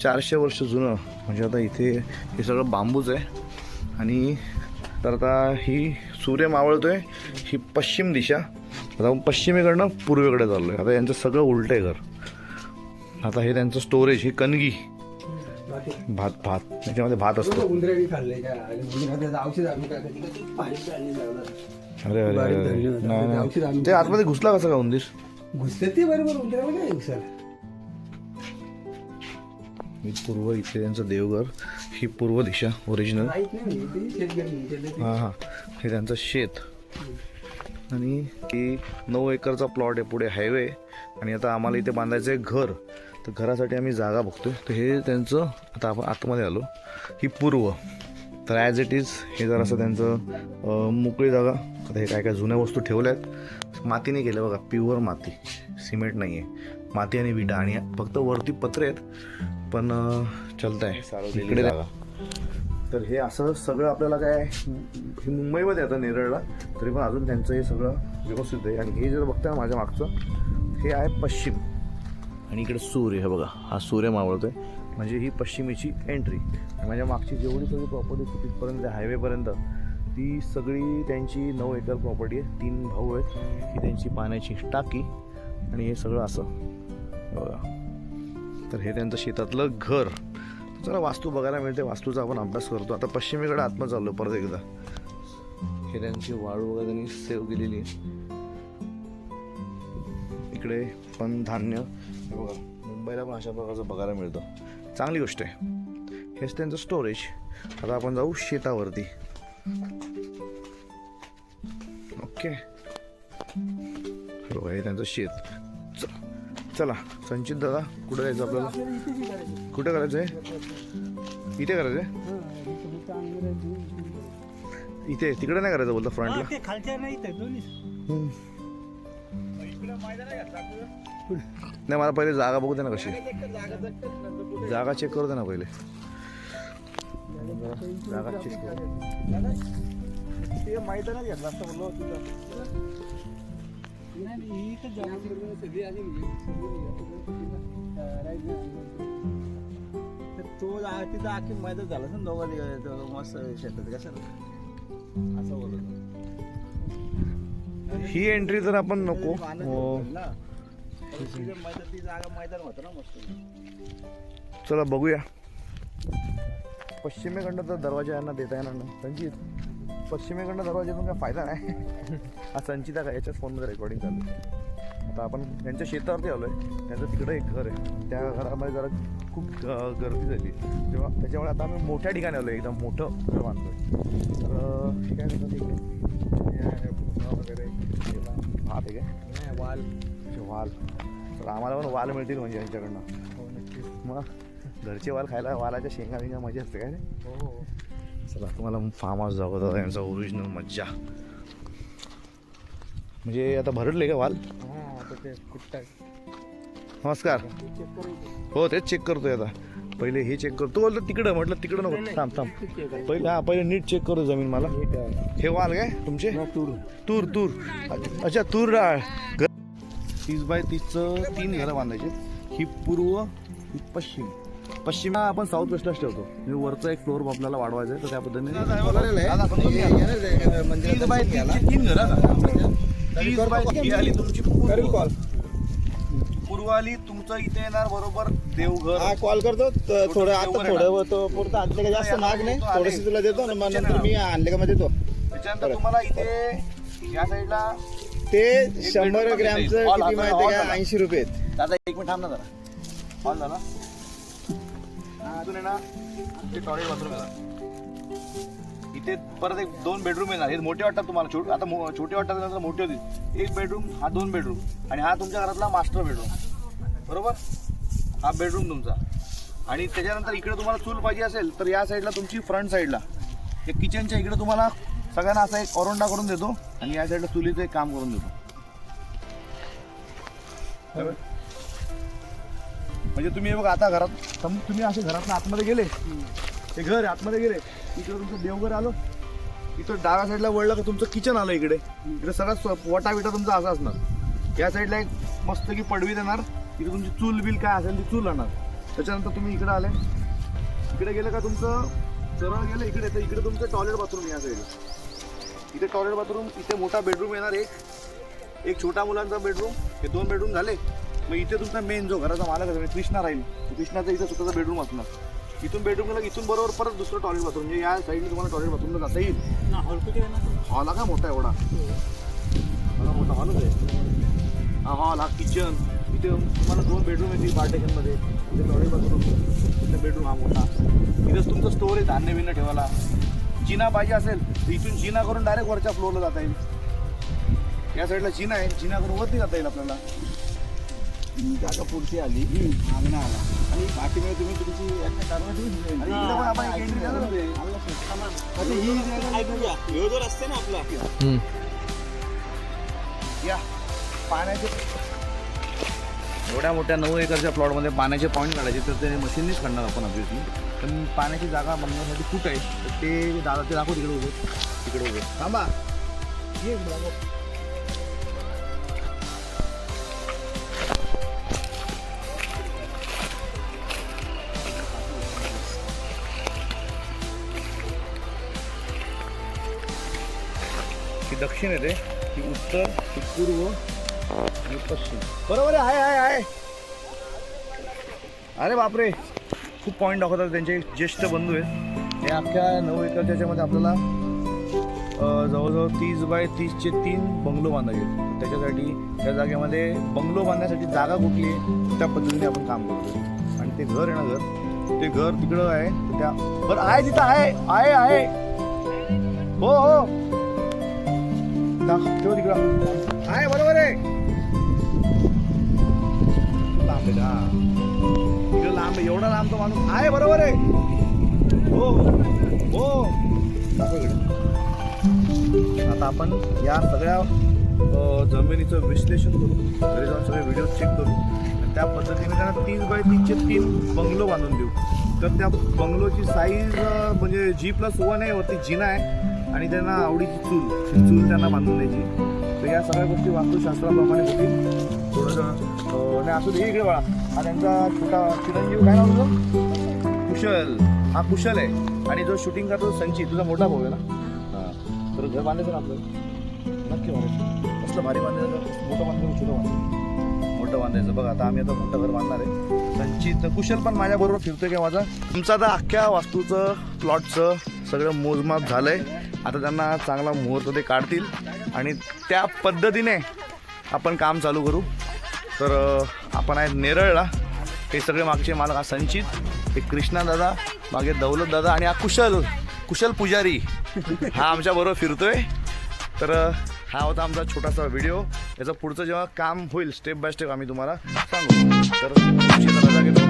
400 वर्ष जुनं. म्हणजे आता इथे हे सगळं बांबूच आहे. आणि तर आता ही सूर्य मावळतोय, ही पश्चिम दिशा. आता आपण पश्चिमेकडनं पूर्वेकडे चाललो आहे. आता यांचं सगळं उलटं आहे घर. आता हे त्यांचं स्टोरेज, ही कणगी भात त्याच्यामध्ये भात असतो. अरे अरे ते आतमध्ये घुसला कसं का उंदीर? घुसते ते बरोबर उंदराला काय घुसाल. ही पूर्व, इथे त्यांचं देवघर. ही पूर्व दिशा ओरिजिनल. हां हे त्यांचं शेत. आणि ही 9 एकरचा प्लॉट आहे. पुढे हायवे. आणि आता आम्हाला इथे बांधायचं आहे घर. तर घरासाठी आम्ही जागा बघतोय. तर हे त्यांचं, आता आपण आतमध्ये आलो, ही पूर्व. तर ॲज इट इज हे जरासं त्यांचं मोकळी जागा. आता हे काय काय जुन्या वस्तू ठेवल्या आहेत. मातीने केलं बघा, प्युअर माती, सिमेंट नाही आहे. माती आणि विटा. आणि फक्त वरती पत्रे आहेत, पण चलत आहे इकडे जागा. तर हे असं सगळं आपल्याला काय, हे मुंबईमध्ये आता नेरळला, तरी पण अजून त्यांचं हे सगळं व्यवस्थित आहे. आणि हे जर बघता माझ्या मागचं, हे आहे पश्चिम. आणि इकडे सूर्य, हे बघा, हा सूर्य मावळतोय. म्हणजे ही पश्चिमेची एंट्री. आणि माझ्या मागची जेवढी सगळी प्रॉपर्टी तिथपर्यंत हायवेपर्यंत, ती सगळी त्यांची 9 एकर प्रॉपर्टी आहे. 3 भाऊ आहेत. ही त्यांची पाण्याची टाकी. आणि हे सगळं असं बघा. तर हे त्यांचं शेतातलं घर. जरा वास्तू बघायला मिळते. वास्तूचा आपण अभ्यास करतो. आता पश्चिमेकडे आतमध्ये चाललो परत एकदा. हे त्यांची वाळू वगैरे त्यांनी सेव्ह केलेली आहे. इकडे पण धान्य बघा. मुंबईला पण अशा प्रकारचं बघायला मिळतं. चांगली गोष्ट आहे. हेच त्यांचं स्टोरेज. आता आपण जाऊ शेतावरती. ओके, बघा हे त्यांचं शेत. चला संचित दादा, कुठं जायचं आपल्याला? कुठं करायचं आहे? इथे करायचं आहे? इथे, तिकडे नाही करायचं बोलतो फ्रंटला? नाही, मला पहिले जागा बघू दे ना कशी. जागा चेक करू दे ना पहिले. जागा चेक करू. मैदानात घेतला असतं बोललो. तो तिथं आखी मैदान झाला ना दोघं मस्त शेतात कसं असं बोलत. ही एंट्री तर आपण नको. मैदान होतं ना मस्त. चला बघूया. पश्चिमेकडनं तर दरवाजा यांना देता येणार नाही. संचित, पश्चिमेकडनं दरवाजातून काय फायदा नाही. हा संचिता का याच्याच फोनमध्ये रेकॉर्डिंग चालू आहे. आता आपण त्यांच्या शेतावरती आलो आहे. त्यांचं तिकडं एक घर आहे. त्या घरामध्ये जरा खूप गर्दी झाली तेव्हा, त्याच्यामुळे आता आम्ही मोठ्या ठिकाणी आलो आहे. एकदम मोठं घर बांधतो आहे. तर हे काय म्हणतात इकडे वगैरे भात आहे काय, वाल. वाल, तर आम्हाला पण वाल मिळतील म्हणजे यांच्याकडनं. मग घरचे वाल खायला, वालाच्या शेंगा बिंगा मजा असते काय रे. हो. चला तुम्हाला फार्म हाऊस दाखवतो यांचा ओरिजिनल मज्जा. म्हणजे आता भरडले का वाल? नमस्कार. हो तेच चेक करतोय आता. पहिले हे चेक करतो. बोलतो तिकडं, म्हटलं तिकडं नको, थांब. पहिले नीट चेक करू जमीन मला. हे वाल काय तुमचे? तूर. अच्छा, तूर डाळ. 30x30चं 3 घरं बांधायचे. ही पूर्व, ही पश्चिम आपण साऊथ वेस्टलाच ठेवतो. वरचा एक फ्लोअर आपल्याला वाढवायचा आहे. तर त्या पद्धतीने 3 घरं आली तुमची. पूर्व आली तुमचं. इथे येणार बरोबर देवघर. कॉल करतो थोडं. आता थोडं पुरतं आणले का जास्त महाग नाही. थोडंसं तुला देतो ना, मग नंतर मी आणले का मग देतो. त्याच्यानंतर तुम्हाला इथे या साईडला ते 100 ग्रॅमचं किती माहिती आहे का? 80 रुपये. दादा 1 मिनिट थांब ना जरा. हॉल झाला. इथून आहे ना ते टॉयलेट बाथरूम येणार. इथे परत एक 2 बेडरूम येणार. हे मोठे वाटतात तुम्हाला. आता छोटे वाटतात, नंतर मोठे होतील. 1 बेडरूम, हा 2 बेडरूम. आणि हा तुमच्या घरातला मास्टर बेडरूम बरोबर. हा बेडरूम तुमचा. आणि त्याच्यानंतर इकडे तुम्हाला चूल पाहिजे असेल तर या साईडला तुमची फ्रंट साईडला या किचनच्या इकडे तुम्हाला सगळ्यांना असा एक ऑरोंडा करून देतो. आणि या साईडला चुलीचं एक काम करून देतो. म्हणजे तुम्ही बघा आता घरात, तुम्ही असे घरात आतमध्ये गेले, ते घर आतमध्ये गेले, इकडे तुमचं देवघर आलं. इथं डाव्या साईडला वळलं का तुमचं किचन आलं. इकडे सगळं वटा विटा तुमचा असा असणार. या साईडला एक मस्त की पडवी देणार. इथे तुमची चूल बिल काय असेल ती चूल आणणार. त्याच्यानंतर तुम्ही इकडे आले, इकडे गेलं का तुमचं सरळ गेलं इकडे, तर इकडे तुमचं टॉयलेट बाथरूम या साईडला. इथे टॉयलेट बाथरूम, इथे मोठा बेडरूम येणार, एक छोटा मुलांचा बेडरूम, हे 2 बेडरूम झाले. मग इथे तुमचा मेन जो घराचा मालक आहे कृष्णा राहील, कृष्णाचा इथे स्वतःचा बेडरूम असणार. इथून बेडरूम गेला, इथून बरोबर परत दुसरं टॉयलेट बाथरूम, म्हणजे या साईडने तुम्हाला टॉयलेट बाथरूमला जाता येईल. हॉल का मोठा एवढा, मला मोठा हॉलच आहे हा. हॉल हा किचन, इथे तुम्हाला 2 बेडरूम येतील पार्टेशनमध्ये, इथे टॉयलेट बाथरूम, इथे बेडरूम हा मोठा. इथंच तुमचं स्टोर आहे धान्य बिन्य ठेवायला. जिना पाहिजे असेल तर इथून जिना करून डायरेक्ट वरच्या फ्लोअरला जाता येईल. या साईडला जिना आहे, जिना करून वरती जाता येईल आपल्याला. जागा पुढची आली, मागणं आला आणि पाठीमध्ये तुम्ही तुमची ही जो रस्ते ना आपला या पाण्याचे एवढ्या मोठ्या 9 एकरच्या प्लॉटमध्ये पाण्याचे पॉईंट काढायचे, तर ते मशीननीच काढणार आपण ऑब्विसली. पण पाण्याची जागा बनवण्यासाठी खूप आहे, तर ते दादा ते दाखव तिकडे उभे थांबा. ये ही दक्षिण येते, ही उत्तर, ही पूर्व आणि पश्चिम. बरोबर आहे. अरे बापरे, खूप पॉईंट दाखवतात. त्यांचे ज्येष्ठ बंधू आहेत. हे अख्ख्या 9 एकरच्या याच्यामध्ये आपल्याला जवळजवळ 30 बाय 30चे 3 बंगलो बांधायचे. त्याच्यासाठी त्या जागेमध्ये बंगलो बांधण्यासाठी जागा कुठली आहे त्या पद्धतीने आपण काम करतो. आणि ते घर आहे ना, ते घर तिकडं आहे, त्या बरं आहे तिथं आहे हो दाखव तिकडं आहे. बरोबर आहे, लांब आहे का तिकडं, लांब आहे, एवढा लांब तो माणूस आहे. बरोबर आहे, हो दाखव इकडे. आता आपण या सगळ्या जमिनीचं विश्लेषण करू, घरी जाऊन सगळे व्हिडिओ चेक करू आणि त्या पद्धतीने त्यांना 30 बाय 30चे 3 बंगलो बांधून देऊ. तर त्या बंगलोची साईज म्हणजे G+1 आहे, वरती जिना आहे आणि त्यांना आवडीची चूल त्यांना बांधून द्यायची. तर या सगळ्या गोष्टी वास्तुशास्त्राप्रमाणे होतील. थोडंसं नाही असू दे. इकडे बाळा, हा त्यांचा छोटा चिरंजीव, काय नाव तुझं? कुशल. हा कुशल आहे आणि जो शूटिंग करतो संचित, तुझा मोठा भाऊ आहे ना. हां, तर घर बांधायचं ना आपलं, नक्की बांधायचं. कसलं भारी बांधायचं, मोठं बांधायचं छोटं बांधायचं? मोठं बांधायचं. बघा आता आम्ही आता मोठं घर बांधणार आहे. संचित कुशल पण माझ्याबरोबर फिरतोय का माझा. तुमचं आता अख्ख्या वास्तूचं प्लॉटचं सगळं मोजमाप झालं आहे. आता त्यांना चांगला मुहूर्त ते काढतील आणि त्या पद्धतीने आपण काम चालू करू. तर आपण आहे नेरळला. हे सगळे मागचे मालक, हा संचित, हे कृष्णा दादा, मागे दौलत दादा आणि हा कुशल पुजारी हा आमच्याबरोबर फिरतोय. तर हा होता आमचा छोटासा व्हिडिओ. याचं पुढचं जेव्हा काम होईल स्टेप बाय स्टेप आम्ही तुम्हाला सांगू. तर रजा घेतो.